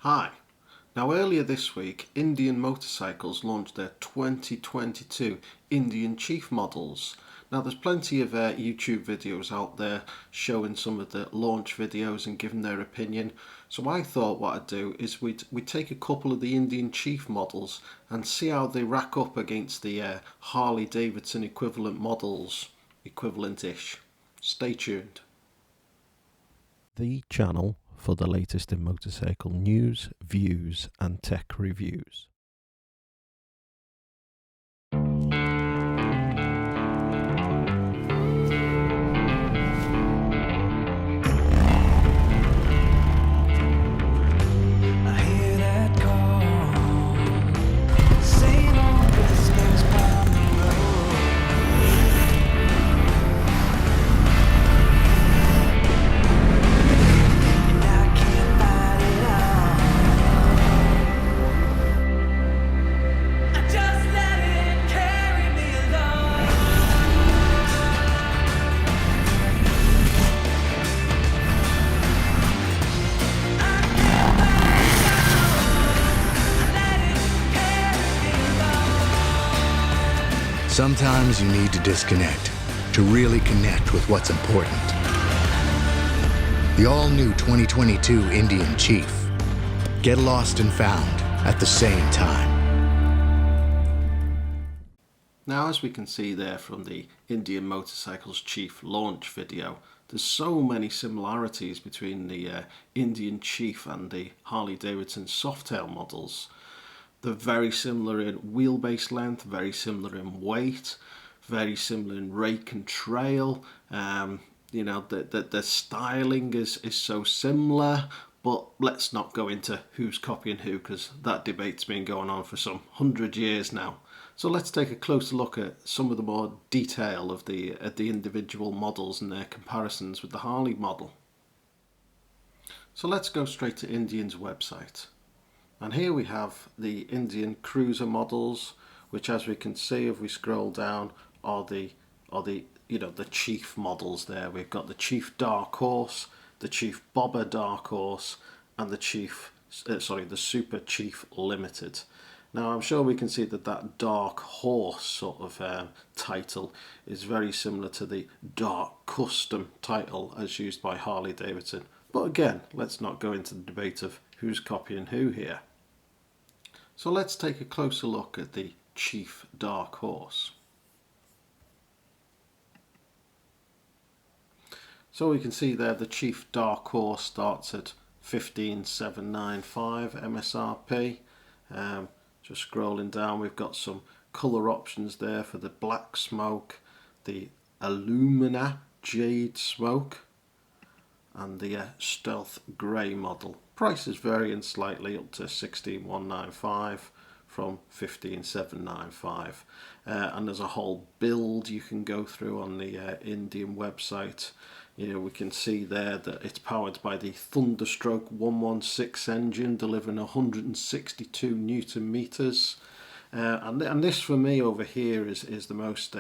Hi. Now earlier this week, Indian Motorcycles launched their 2022 Indian Chief models. Now there's plenty of YouTube videos out there showing some of the launch videos and giving their opinion. So I thought what I'd do is we'd take a couple of the Indian Chief models and see how they rack up against the Harley Davidson equivalent models, equivalent-ish. Stay tuned. The channel for the latest in motorcycle news, views and tech reviews. Sometimes you need to disconnect to really connect with what's important. The all-new 2022 Indian Chief. Get lost and found at the same time. Now, as we can see there from the Indian Motorcycles Chief launch video, there's so many similarities between the Indian Chief and the Harley Davidson softail models. They're very similar in wheelbase length, very similar in weight, very similar in rake and trail. The styling is so similar, but let's not go into who's copying who, because that debate's been going on for some 100 years now. So let's take a closer look at some of the more detail of the individual models and their comparisons with the Harley model. So let's go straight to Indian's website. And here we have the Indian cruiser models, which, as we can see if we scroll down, are the Chief models there. We've got the Chief Dark Horse, the Chief Bobber Dark Horse, and the Super Chief Limited. Now I'm sure we can see that Dark Horse sort of title is very similar to the Dark Custom title as used by Harley Davidson. But again, let's not go into the debate of who's copying who here. So let's take a closer look at the Chief Dark Horse. So we can see there the Chief Dark Horse starts at 15,795 MSRP. Just scrolling down, we've got some colour options there for the black smoke, the Illumina Jade Smoke, and the Stealth Grey model. Prices varying slightly up to 16,195 from 15,795, and there's a whole build you can go through on the Indian website. We can see there that it's powered by the Thunderstroke 116 engine, delivering 162 Newton meters, and this for me over here is the most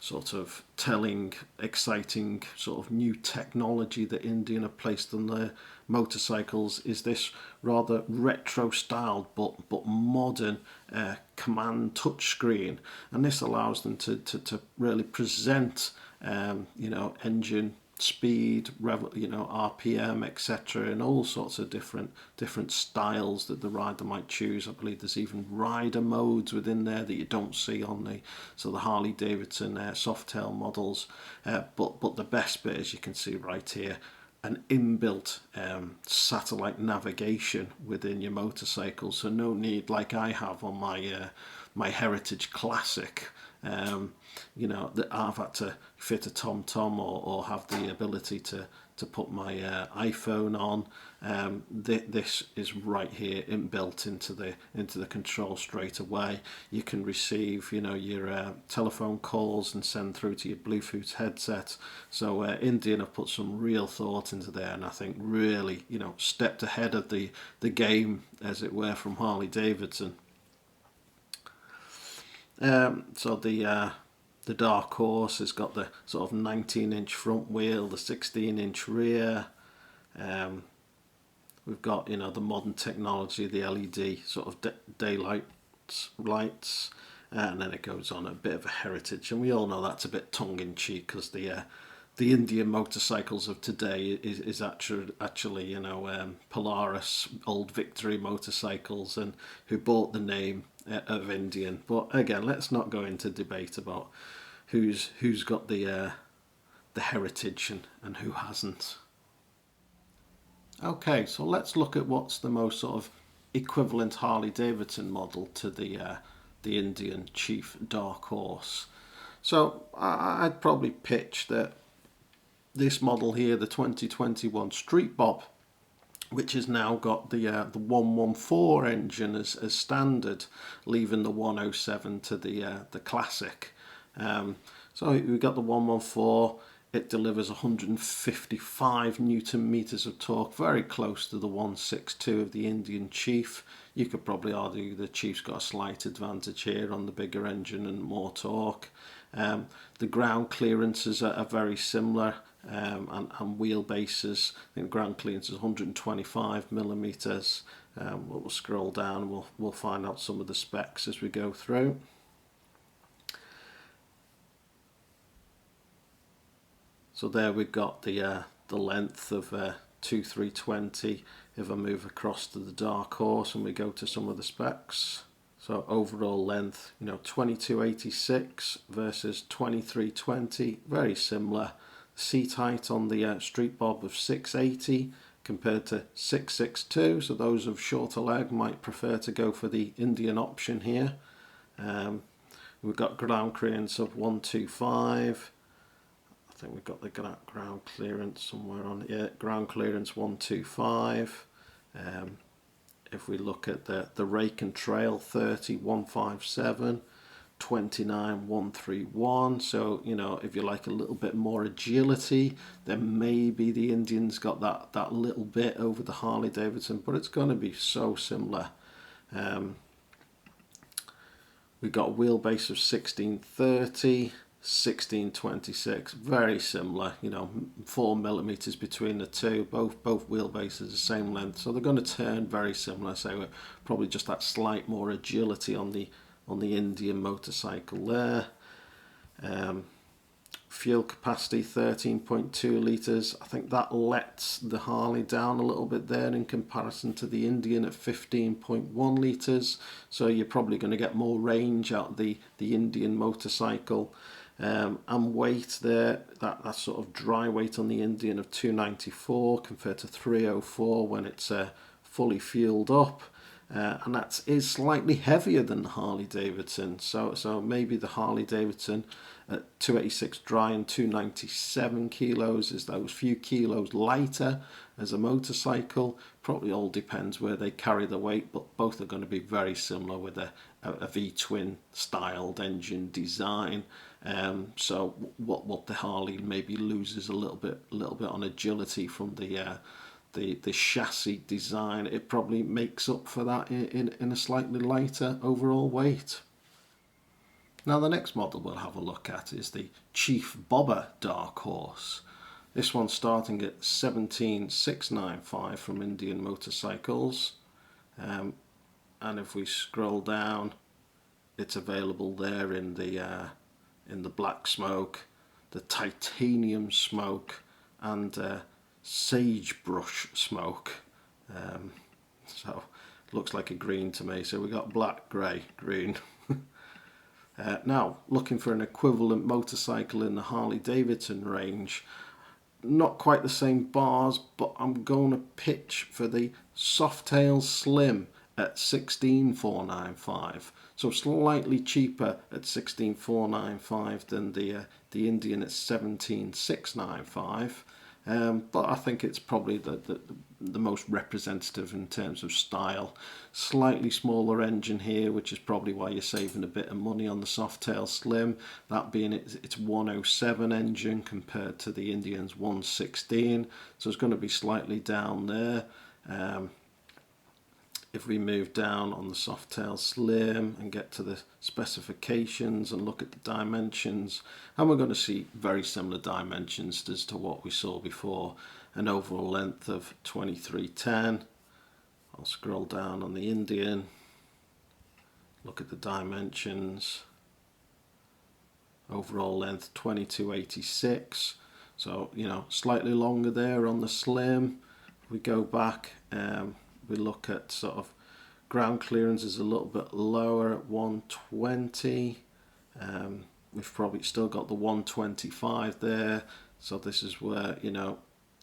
sort of telling, exciting sort of new technology that Indian have placed on their motorcycles. Is this rather retro styled but modern command touchscreen, and this allows them to really present engine speed, RPM, etc., and all sorts of different styles that the rider might choose. I believe there's even rider modes within there that you don't see on the Harley Davidson softail models. But the best bit, as you can see right here, an inbuilt satellite navigation within your motorcycle, so no need, like I have on my Heritage Classic, that I've had to fit a TomTom or have the ability to put my iPhone on. This is right here inbuilt into the control straight away. You can receive your telephone calls and send through to your Bluetooth headset. So Indian have put some real thought into there, and I think really stepped ahead of the game, as it were, from Harley Davidson. So the Dark Horse has got the sort of 19-inch front wheel, the 16-inch rear. we've got, the modern technology, the LED sort of daylight lights, and then it goes on a bit of a heritage, and we all know that's a bit tongue-in-cheek because the Indian motorcycles of today is actually Polaris old Victory motorcycles, and who bought the name of Indian. But again, let's not go into debate about who's got the heritage and who hasn't. Okay, so let's look at what's the most sort of equivalent Harley Davidson model to the Indian Chief Dark Horse. So I'd probably pitch that this model here, the 2021 Street Bob, which has now got the 114 engine as standard, leaving the 107 to the classic. So we've got the 114. It delivers 155 newton meters of torque, very close to the 162 of the Indian Chief. You could probably argue the Chief's got a slight advantage here on the bigger engine and more torque. The ground clearances are very similar, and wheelbases. I think ground clearance is 125 millimeters. We'll scroll down and we'll find out some of the specs as we go through. So there we've got the length of 2320. If I move across to the Dark Horse and we go to some of the specs. So overall length, 2286 versus 2320, very similar. Seat height on the Street Bob of 680 compared to 662. So those of shorter leg might prefer to go for the Indian option here. We've got ground clearance of 125. I think we've got the ground clearance somewhere on it. Yeah, ground clearance 125. If we look at the rake and trail, 30 157, 29 131. So if you like a little bit more agility, then maybe the Indian's got that little bit over the Harley Davidson, but it's going to be so similar. We've got a wheelbase of 1630. 1626, very similar, 4 millimeters between the two, both wheelbases the same length, so they're going to turn very similar. So probably just that slight more agility on the Indian motorcycle there. Fuel capacity 13.2 litres. I think that lets the Harley down a little bit there in comparison to the Indian at 15.1 litres, so you're probably going to get more range out of the Indian motorcycle. And weight there, that sort of dry weight on the Indian of 294 compared to 304 when it's fully fueled up, and that is slightly heavier than the Harley Davidson. So maybe the Harley Davidson at 286 dry and 297 kilos is those few kilos lighter as a motorcycle. Probably all depends where they carry the weight, but both are going to be very similar with a V-twin styled engine design. So what the Harley maybe loses a little bit on agility from the chassis design, it probably makes up for that in a slightly lighter overall weight. Now the next model we'll have a look at is the Chief Bobber Dark Horse. This one's starting at 17695 from Indian Motorcycles, and if we scroll down, it's available there in the black smoke, the titanium smoke, and sagebrush smoke. So looks like a green to me. So we got black, grey, green. Now looking for an equivalent motorcycle in the Harley Davidson range. Not quite the same bars, but I'm going to pitch for the Softail Slim at 16495. So slightly cheaper at 16495 than the Indian at 17695. But I think it's probably the most representative in terms of style. Slightly smaller engine here, which is probably why you're saving a bit of money on the Softail Slim. That being its 107 engine compared to the Indian's 116. So it's going to be slightly down there. If we move down on the Softail Slim and get to the specifications and look at the dimensions, and we're going to see very similar dimensions as to what we saw before. An overall length of 2310, I'll scroll down on the Indian, look at the dimensions. Overall length 2286, so slightly longer there on the slim. If we go back, we look at sort of ground clearance is a little bit lower at 120. We've probably still got the 125 there, so this is where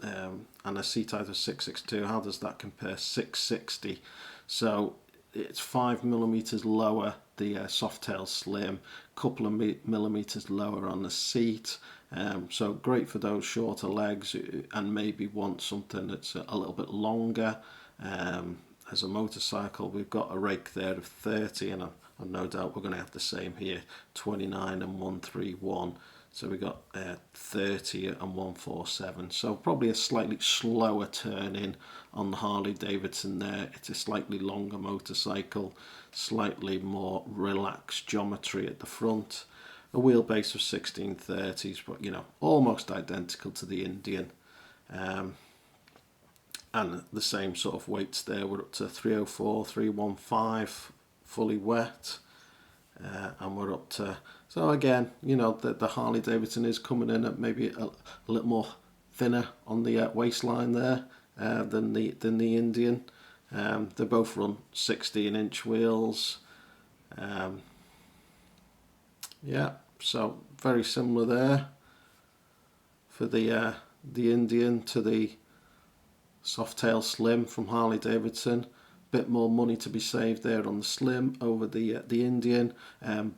and a seat height of 662. How does that compare? 660. So it's 5mm lower, the Softail Slim, couple of millimeters lower on the seat. So great for those shorter legs and maybe want something that's a little bit longer. As a motorcycle, we've got a rake there of 30, and I've no doubt we're going to have the same here, 29 and 131. So we got 30 and 147. So probably a slightly slower turn in on the Harley Davidson there. It's a slightly longer motorcycle, slightly more relaxed geometry at the front. A wheelbase of 1630s, but almost identical to the Indian. And the same sort of weights there. We're up to 304, 315, fully wet. And we're up to, so again, the Harley Davidson is coming in at maybe a little more thinner on the waistline there than the Indian. They both run 16-inch wheels. Yeah, so very similar there for the Indian to the Softail Slim from Harley Davidson. Bit more money to be saved there on the Slim over the Indian,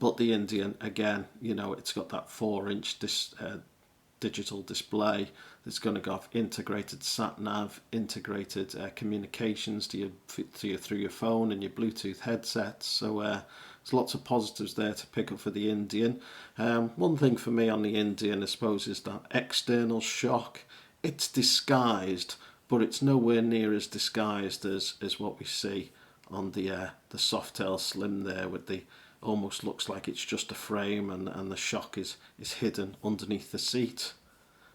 but the Indian again, it's got that 4-inch digital display that's going to have integrated sat nav, integrated communications to you through your phone and your Bluetooth headsets. So there's lots of positives there to pick up for the Indian. One thing for me on the Indian, I suppose, is that external shock. It's disguised, but it's nowhere near as disguised as what we see on the Softail Slim there, with the almost looks like it's just a frame and the shock is hidden underneath the seat.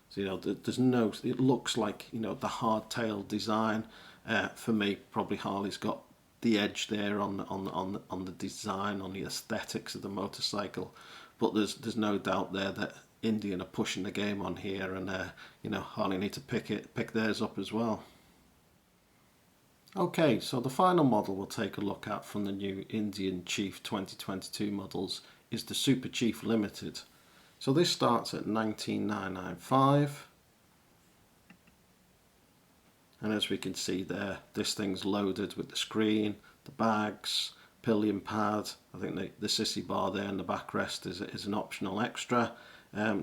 So there's no, it looks like the hardtail design. For me, probably Harley's got the edge there on the design, on the aesthetics of the motorcycle, but there's no doubt there that Indian are pushing the game on here, and Harley need to pick theirs up as well. Okay, so the final model we'll take a look at from the new Indian Chief 2022 models is the Super Chief Limited. So this starts at 19,995, and as we can see there, this thing's loaded with the screen, the bags, pillion pad. I think the sissy bar there in the backrest is an optional extra.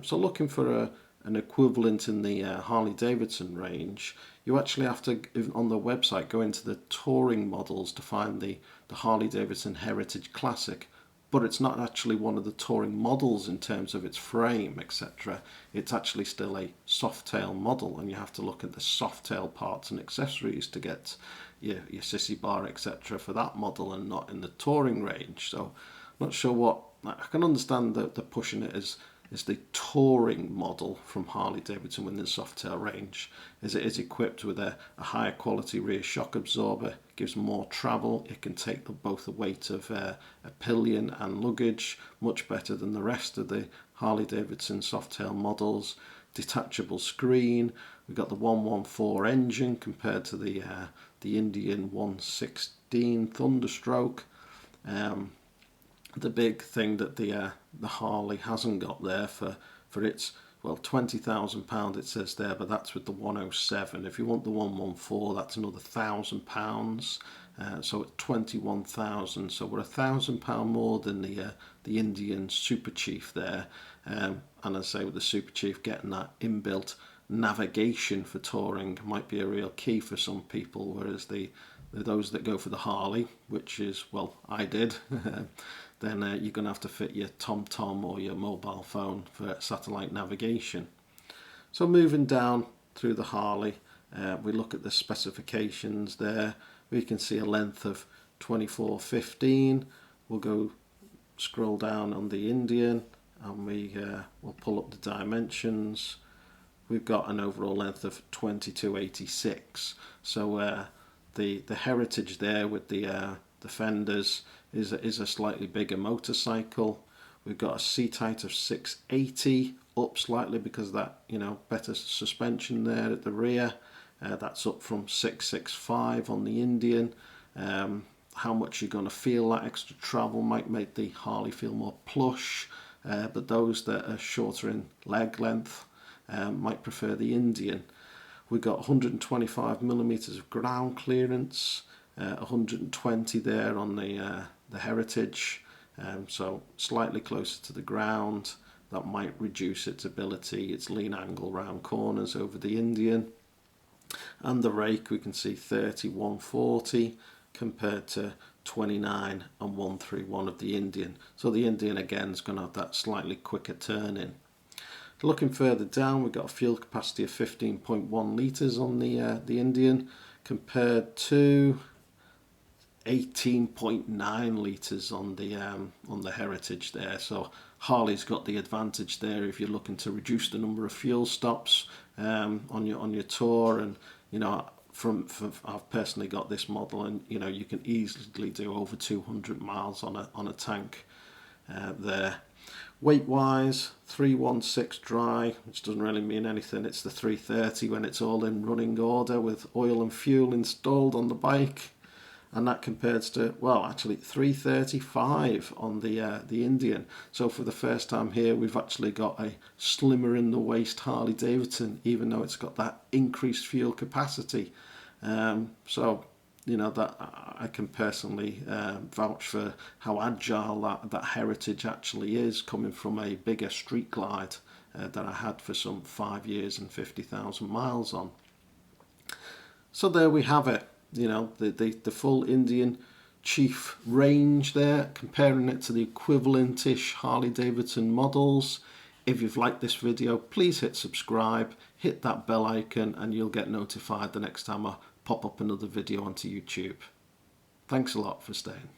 So looking for an equivalent in the Harley Davidson range, you actually have to, on the website, go into the touring models to find the Harley Davidson Heritage Classic, but it's not actually one of the touring models in terms of its frame, etc. It's actually still a Softail model, and you have to look at the Softail parts and accessories to get your sissy bar, etc. for that model, and not in the touring range. So I'm not sure what, I can understand that they're pushing it as the touring model from Harley Davidson within the Softail range, as it is equipped with a higher quality rear shock absorber, gives more travel, it can take both the weight of a pillion and luggage, much better than the rest of the Harley Davidson Softail models. Detachable screen, we've got the 114 engine compared to the Indian 116 Thunderstroke. The big thing that the Harley hasn't got there for its, well, £20,000 it says there, but that's with the 107. If you want the 114, that's another £1,000. So it's 21,000. So we're £1,000 more than the Indian Super Chief there. And I say with the Super Chief, getting that inbuilt navigation for touring might be a real key for some people, whereas those that go for the Harley, which is, well, I did, then you're going to have to fit your TomTom or your mobile phone for satellite navigation. So moving down through the Harley, we look at the specifications there. We can see a length of 2415. We'll scroll down on the Indian, and we'll pull up the dimensions. We've got an overall length of 2286. So the Heritage there with the fenders is a slightly bigger motorcycle. We've got a seat height of 680, up slightly because of that, you know, better suspension there at the rear. That's up from 665 on the Indian. How much you're going to feel that extra travel might make the Harley feel more plush, but those that are shorter in leg length might prefer the Indian. We've got 125 millimeters of ground clearance, 120 there on the Heritage, so slightly closer to the ground. That might reduce its ability, its lean angle round corners over the Indian. And the rake, we can see 30, 140 compared to 29 and 131 of the Indian. So the Indian again is going to have that slightly quicker turn-in. Looking further down, we've got a fuel capacity of 15.1 litres on the Indian compared to 18.9 litres on the Heritage there. So Harley's got the advantage there if you're looking to reduce the number of fuel stops on your tour. And you know, I've personally got this model, and you know, you can easily do over 200 miles on a tank there. Weight wise, 316 dry, which doesn't really mean anything. It's the 330 when it's all in running order with oil and fuel installed on the bike. And that compares to, well, actually 335 on the Indian. So for the first time here, we've actually got a slimmer in the waist Harley Davidson, even though it's got that increased fuel capacity. So you know, that I can personally vouch for how agile that Heritage actually is, coming from a bigger Street Glide that I had for some 5 years and 50,000 miles on. So there we have it. You know, the full Indian Chief range there, comparing it to the equivalent-ish Harley Davidson models. If you've liked this video, please hit subscribe, hit that bell icon, and you'll get notified the next time I pop up another video onto YouTube. Thanks a lot for staying.